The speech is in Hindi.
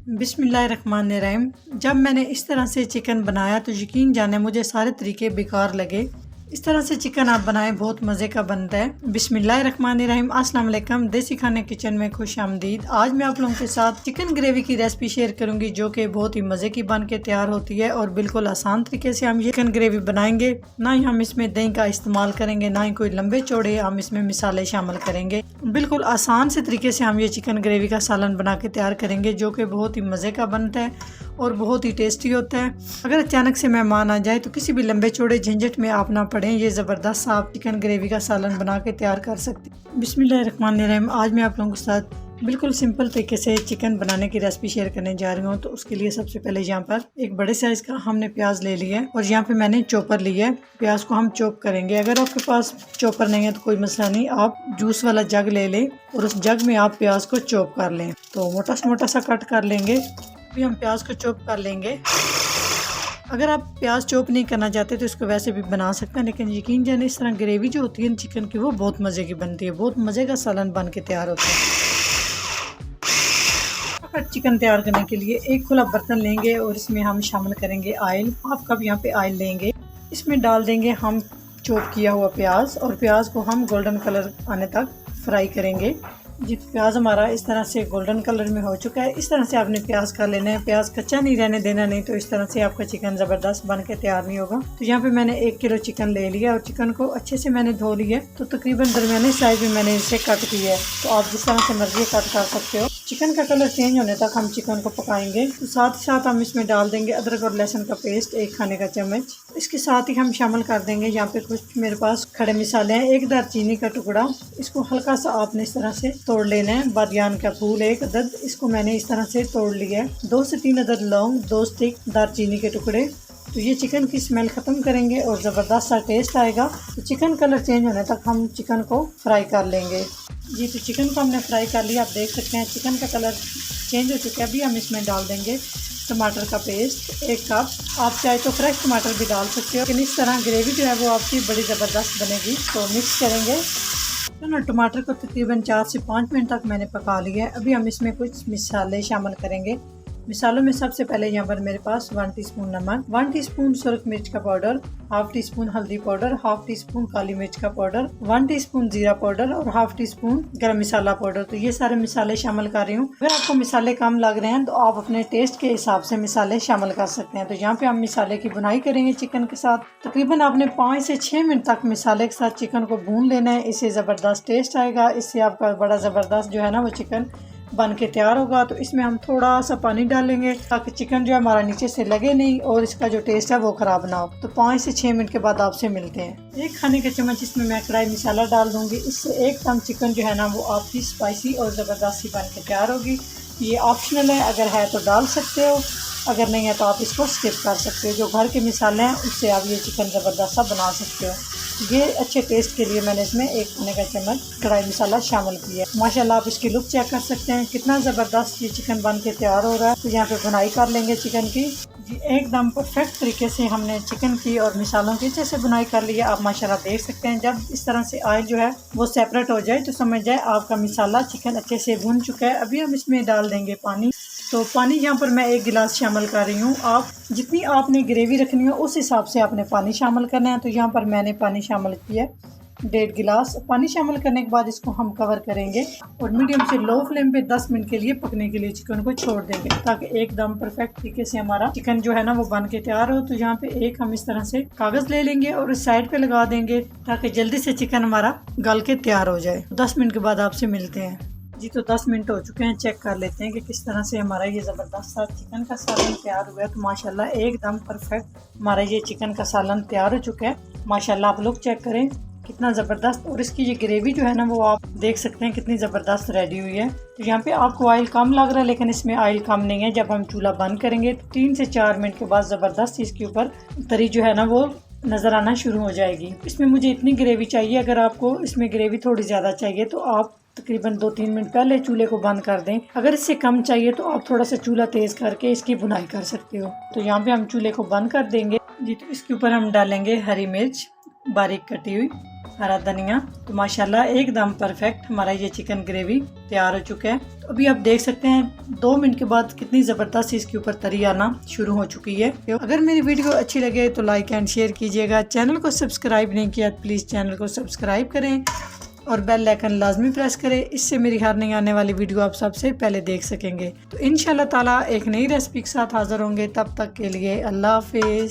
बिस्मिल्लाहिर्रहमानिर्रहीम। जब मैंने इस तरह से चिकन बनाया तो यकीन जाने मुझे सारे तरीके बेकार लगे। इस तरह से चिकन आप बनाएं, बहुत मज़े का बनता है। बिस्मिल्लाहिर्रहमानिर्रहीम। अस्सलाम वालेकुम, देसी खाने किचन में खुश आमदीद। आज मैं आप लोगों के साथ चिकन ग्रेवी की रेसिपी शेयर करूंगी जो कि बहुत ही मज़े की बन के तैयार होती है और बिल्कुल आसान तरीके से हम ये चिकन ग्रेवी बनाएंगे। ना ही हम इसमें दही का इस्तेमाल करेंगे, ना ही कोई लंबे चौड़े हम इसमें मिसाले शामिल करेंगे। बिल्कुल आसान से तरीके से हम ये चिकन ग्रेवी का सालन बना के तैयार करेंगे जो कि बहुत ही मज़े का बनता है और बहुत ही टेस्टी होता है। अगर अचानक से मेहमान आ जाए तो किसी भी लंबे चौड़े झंझट में आप ना पड़ें, ये ज़बरदस्त आप चिकन ग्रेवी का सालन बना के तैयार कर सकते हैं। बिस्मिल्लाहिर्रहमानिर्रहीम। आज मैं आप लोगों के साथ बिल्कुल सिंपल तरीके से चिकन बनाने की रेसिपी शेयर करने जा रही हूँ। तो उसके लिए सबसे पहले यहाँ पर एक बड़े साइज़ का हमने प्याज ले लिया है और यहाँ पे मैंने चॉपर लिया है। प्याज को हम चॉप करेंगे। अगर आपके पास चॉपर नहीं है तो कोई मसला नहीं, आप जूस वाला जग ले लें और उस जग में आप प्याज को चॉप कर लें। तो मोटा सा कट कर लेंगे। अभी हम प्याज को चॉप कर लेंगे। अगर आप प्याज चॉप नहीं करना चाहते तो इसको वैसे भी बना सकते हैं, लेकिन यकीन जाने इस तरह ग्रेवी जो होती है चिकन की वो बहुत मज़े की बनती है, बहुत मज़े का सालन बन के तैयार होता है। चिकन तैयार करने के लिए एक खुला बर्तन लेंगे और इसमें हम शामिल करेंगे ऑयल। हाफ कप यहाँ पे ऑयल लेंगे। इसमें डाल देंगे हम चॉप किया हुआ प्याज और प्याज को हम गोल्डन कलर आने तक फ्राई करेंगे। जी, प्याज हमारा इस तरह से गोल्डन कलर में हो चुका है। इस तरह से आपने प्याज का लेना है, प्याज कच्चा नहीं रहने देना, नहीं तो इस तरह से आपका चिकन ज़बरदस्त बन के तैयार नहीं होगा। तो यहाँ पे मैंने 1 किलो चिकन ले लिया और चिकन को अच्छे से मैंने धो लिया। तो तकरीबन दरमियाने साइज में मैंने इसे कट किया है। तो आप जिस तरह से मर्जी कट कर सकते हो। चिकन का कलर चेंज होने तक हम चिकन को पकाएंगे। तो साथ ही साथ हम इसमें डाल देंगे अदरक और लहसुन का पेस्ट 1 खाने का चम्मच। इसके साथ ही हम शामिल कर देंगे यहाँ पे कुछ मेरे पास खड़े मसाले हैं। 1 दालचीनी का टुकड़ा, इसको हल्का सा आपने इस तरह से तोड़ लेना है। बादियान का फूल 1 अदद, इसको मैंने इस तरह से तोड़ लिया है। 2 से 3 अदद लौंग, 2 स्टिक दालचीनी के टुकड़े। तो ये चिकन की स्मेल ख़त्म करेंगे और ज़बरदस्त सा टेस्ट आएगा। तो चिकन कलर चेंज होने तक हम चिकन को फ्राई कर लेंगे। जी, तो चिकन को हमने फ्राई कर लिया। आप देख सकते हैं चिकन का कलर चेंज हो चुका है। अभी हम इसमें डाल देंगे टमाटर का पेस्ट 1 कप। आप चाहे तो फ्रेश टमाटर भी डाल सकते हो, लेकिन इस तरह ग्रेवी जो है वो आपकी बड़ी ज़बरदस्त बनेगी। तो मिक्स करेंगे। तो टमाटर को तकरीबन 4 से 5 मिनट तक मैंने पका लिया है। अभी हम इसमें कुछ मसाले शामिल करेंगे। मिसालों में सबसे पहले यहाँ पर मेरे पास 1 टीस्पून नमक, 1 टीस्पून सुरख मिर्च का पाउडर, हाफ टी स्पून हल्दी पाउडर, हाफ टी स्पून काली मिर्च का पाउडर, 1 टीस्पून जीरा पाउडर और हाफ टी स्पून गरम मसाला पाउडर। तो ये सारे मसाले शामिल कर रही हूँ। अगर आपको मसाले कम लग रहे हैं तो आप अपने टेस्ट के हिसाब से मसाले शामिल कर सकते हैं। तो यहाँ पे हम मसाले की बुनाई करेंगे चिकन के साथ। तकरीबन आपने 5 से 6 मिनट तक मसाले के साथ चिकन को भून लेना है। इससे ज़बरदस्त टेस्ट आएगा। इससे आपका बड़ा ज़बरदस्त जो है ना वो चिकन बन के तैयार होगा। तो इसमें हम थोड़ा सा पानी डालेंगे ताकि चिकन जो है हमारा नीचे से लगे नहीं और इसका जो टेस्ट है वो ख़राब ना हो। तो 5 से 6 मिनट के बाद आपसे मिलते हैं। 1 खाने का चम्मच इसमें मैं कढ़ाई मसाला डाल दूंगी। इससे एकदम चिकन जो है ना वो आपकी स्पाइसी और ज़बरदस्ती बन के तैयार होगी। ये ऑप्शनल है, अगर है तो डाल सकते हो, अगर नहीं है तो आप इसको स्किप कर सकते हो। जो घर के मसाले हैं उससे आप ये चिकन ज़बरदस्त सा बना सकते हो। ये अच्छे टेस्ट के लिए मैंने इसमें 1 खाने का चम्मच कढ़ाई मसाला शामिल किया है। माशाल्लाह आप इसकी लुक चेक कर सकते हैं कितना ज़बरदस्त ये चिकन बन के तैयार हो रहा है। तो यहाँ पे बुनाई कर लेंगे चिकन की। जी, एकदम परफेक्ट तरीके से हमने चिकन की और मसालों की अच्छे से बुनाई कर लिया। आप माशाल्लाह देख सकते हैं जब इस तरह से ऑयल जो है वो सेपरेट हो जाए तो समझ जाए आपका मसाला चिकन अच्छे से भुन चुका है। अभी हम इसमें डाल देंगे पानी। तो पानी यहाँ पर मैं 1 गिलास शामिल कर रही हूँ। आप जितनी आपने ग्रेवी रखनी हो उस हिसाब से आपने पानी शामिल करना है। तो यहाँ पर मैंने पानी शामिल किया 1.5 गिलास। पानी शामिल करने के बाद इसको हम कवर करेंगे और मीडियम से लो फ्लेम पे 10 मिनट के लिए पकने के लिए चिकन को छोड़ देंगे ताकि एकदम परफेक्ट तरीके से हमारा चिकन जो है ना वो बन के तैयार हो। तो यहाँ पे एक हम इस तरह से कागज़ ले लेंगे और इस साइड पे लगा देंगे ताकि जल्दी से चिकन हमारा गल के तैयार हो जाए। 10 मिनट के बाद आपसे मिलते हैं। जी, तो 10 मिनट हो चुके हैं। चेक कर लेते हैं कि किस तरह से हमारा ये ज़बरदस्त सा चिकन का सालन तैयार हुआ है। तो माशाल्लाह एकदम परफेक्ट हमारा ये चिकन का सालन तैयार हो चुका है। माशाल्लाह आप लोग चेक करें कितना ज़बरदस्त। और इसकी ये ग्रेवी जो है ना वो आप देख सकते हैं कितनी ज़बरदस्त रेडी हुई है। तो यहाँ पे आपको ऑयल कम लग रहा है, लेकिन इसमें ऑयल कम नहीं है। जब हम चूल्हा बंद करेंगे तो 3 से 4 मिनट के बाद ज़बरदस्त इसके ऊपर तरी जो है ना वो नज़र आना शुरू हो जाएगी। इसमें मुझे इतनी ग्रेवी चाहिए। अगर आपको इसमें ग्रेवी थोड़ी ज़्यादा चाहिए तो आप तकरीबन 2-3 मिनट पहले चूल्हे को बंद कर दें। अगर इससे कम चाहिए तो आप थोड़ा सा चूल्हा तेज़ करके इसकी बुनाई कर सकते हो। तो यहाँ पे हम चूल्हे को बंद कर देंगे। जी, तो इसके ऊपर हम डालेंगे हरी मिर्च बारीक कटी हुई, हरा धनिया। तो माशाल्लाह एकदम परफेक्ट हमारा ये चिकन ग्रेवी तैयार हो चुका है। तो अभी आप देख सकते हैं 2 मिनट के बाद कितनी ज़बरदस्त इसके ऊपर तरी आना शुरू हो चुकी है। अगर मेरी वीडियो अच्छी लगे तो लाइक एंड शेयर कीजिएगा। चैनल को सब्सक्राइब नहीं किया तो प्लीज़ चैनल को सब्सक्राइब करें और बेल आइकन लाजमी प्रेस करें। इससे मेरी हर नई आने वाली वीडियो आप सबसे पहले देख सकेंगे। तो इंशाल्लाह ताला एक नई रेसिपी के साथ हाज़िर होंगे। तब तक के लिए अल्लाह हाफिज़।